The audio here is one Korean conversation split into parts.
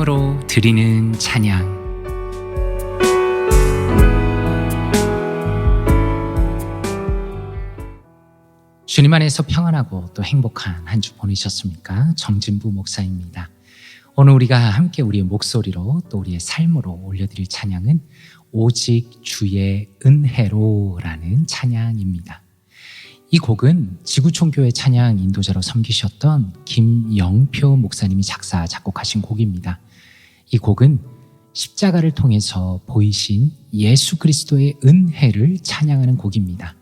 삶으로 드리는 찬양. 주님 안에서 평안하고 또 행복한 한 주 보내셨습니까? 정진부 목사입니다. 오늘 우리가 함께 우리의 목소리로 또 우리의 삶으로 올려드릴 찬양은 오직 주의 은혜로라는 찬양입니다. 이 곡은 지구촌교회 찬양 인도자로 섬기셨던 김영표 목사님이 작사 작곡하신 곡입니다. 이 곡은 십자가를 통해서 보이신 예수 그리스도의 은혜를 찬양하는 곡입니다.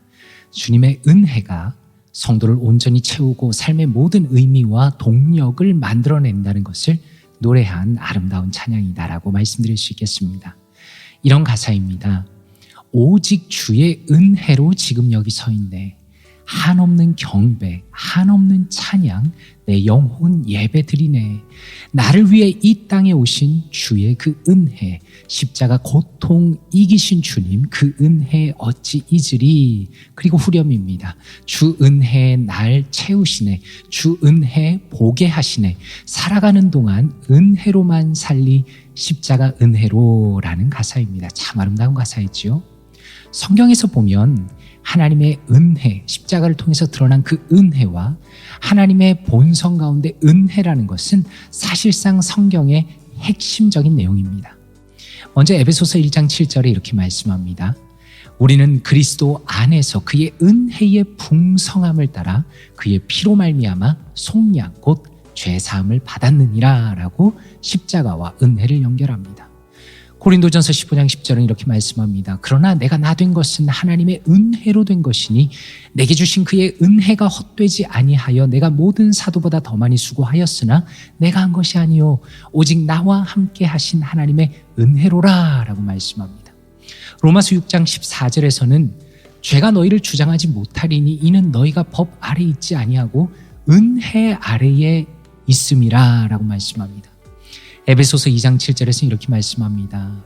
주님의 은혜가 성도를 온전히 채우고 삶의 모든 의미와 동력을 만들어낸다는 것을 노래한 아름다운 찬양이다라고 말씀드릴 수 있겠습니다. 이런 가사입니다. 오직 주의 은혜로 지금 여기 서 있네. 한없는 경배, 한없는 찬양, 내 영혼 예배드리네. 나를 위해 이 땅에 오신 주의 그 은혜, 십자가 고통 이기신 주님 그 은혜 어찌 잊으리. 그리고 후렴입니다. 주 은혜 날 채우시네. 주 은혜 보게 하시네. 살아가는 동안 은혜로만 살리 십자가 은혜로라는 가사입니다. 참 아름다운 가사이지요. 성경에서 보면 하나님의 은혜, 십자가를 통해서 드러난 그 은혜와 하나님의 본성 가운데 은혜라는 것은 사실상 성경의 핵심적인 내용입니다. 먼저 에베소서 1장 7절에 이렇게 말씀합니다. 우리는 그리스도 안에서 그의 은혜의 풍성함을 따라 그의 피로 말미암아 속량 곧 죄사함을 받았느니라 라고 십자가와 은혜를 연결합니다. 고린도전서 15장 10절은 이렇게 말씀합니다. 그러나 내가 나 된 것은 하나님의 은혜로 된 것이니 내게 주신 그의 은혜가 헛되지 아니하여 내가 모든 사도보다 더 많이 수고하였으나 내가 한 것이 아니요 오직 나와 함께 하신 하나님의 은혜로라 라고 말씀합니다. 로마서 6장 14절에서는 죄가 너희를 주장하지 못하리니 이는 너희가 법 아래 있지 아니하고 은혜 아래에 있음이라 라고 말씀합니다. 에베소서 2장 7절에서 이렇게 말씀합니다.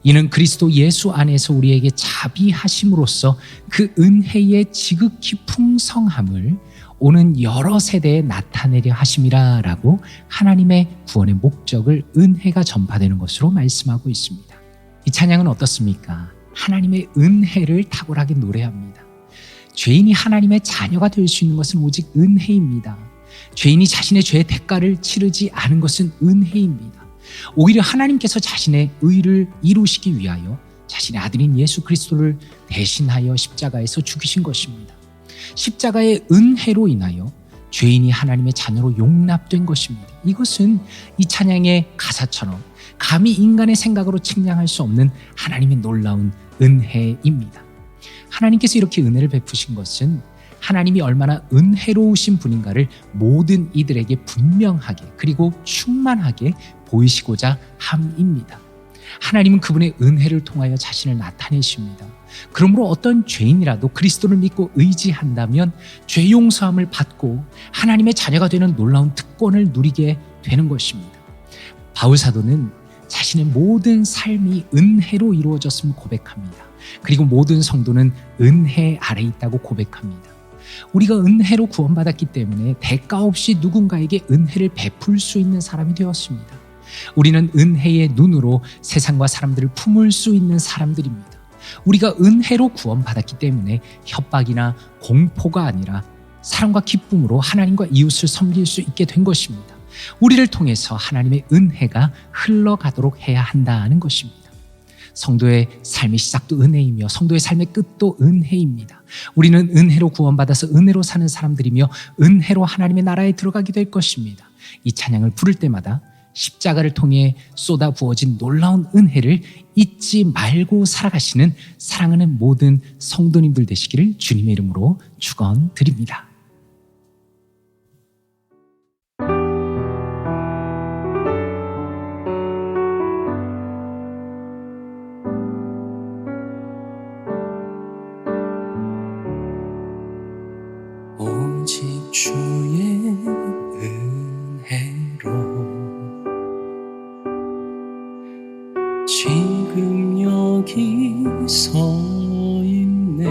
이는 그리스도 예수 안에서 우리에게 자비하심으로써 그 은혜의 지극히 풍성함을 오는 여러 세대에 나타내려 하심이라 라고 하나님의 구원의 목적을 은혜가 전파되는 것으로 말씀하고 있습니다. 이 찬양은 어떻습니까? 하나님의 은혜를 탁월하게 노래합니다. 죄인이 하나님의 자녀가 될 수 있는 것은 오직 은혜입니다. 죄인이 자신의 죄의 대가를 치르지 않은 것은 은혜입니다. 오히려 하나님께서 자신의 의를 이루시기 위하여 자신의 아들인 예수 그리스도를 대신하여 십자가에서 죽이신 것입니다. 십자가의 은혜로 인하여 죄인이 하나님의 자녀로 용납된 것입니다. 이것은 이 찬양의 가사처럼 감히 인간의 생각으로 측량할 수 없는 하나님의 놀라운 은혜입니다. 하나님께서 이렇게 은혜를 베푸신 것은 하나님이 얼마나 은혜로우신 분인가를 모든 이들에게 분명하게 그리고 충만하게 보이시고자 함입니다. 하나님은 그분의 은혜를 통하여 자신을 나타내십니다. 그러므로 어떤 죄인이라도 그리스도를 믿고 의지한다면 죄 용서함을 받고 하나님의 자녀가 되는 놀라운 특권을 누리게 되는 것입니다. 바울 사도는 자신의 모든 삶이 은혜로 이루어졌음을 고백합니다. 그리고 모든 성도는 은혜 아래 있다고 고백합니다. 우리가 은혜로 구원받았기 때문에 대가 없이 누군가에게 은혜를 베풀 수 있는 사람이 되었습니다. 우리는 은혜의 눈으로 세상과 사람들을 품을 수 있는 사람들입니다. 우리가 은혜로 구원받았기 때문에 협박이나 공포가 아니라 사랑과 기쁨으로 하나님과 이웃을 섬길 수 있게 된 것입니다. 우리를 통해서 하나님의 은혜가 흘러가도록 해야 한다는 것입니다. 성도의 삶의 시작도 은혜이며 성도의 삶의 끝도 은혜입니다. 우리는 은혜로 구원받아서 은혜로 사는 사람들이며 은혜로 하나님의 나라에 들어가게 될 것입니다. 이 찬양을 부를 때마다 십자가를 통해 쏟아 부어진 놀라운 은혜를 잊지 말고 살아가시는 사랑하는 모든 성도님들 되시기를 주님의 이름으로 축원드립니다. 오직 주의 은혜로 지금 여기 서 있네.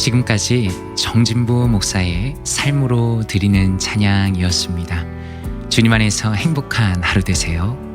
지금까지 정진부 목사의 삶으로 드리는 찬양이었습니다. 주님 안에서 행복한 하루 되세요.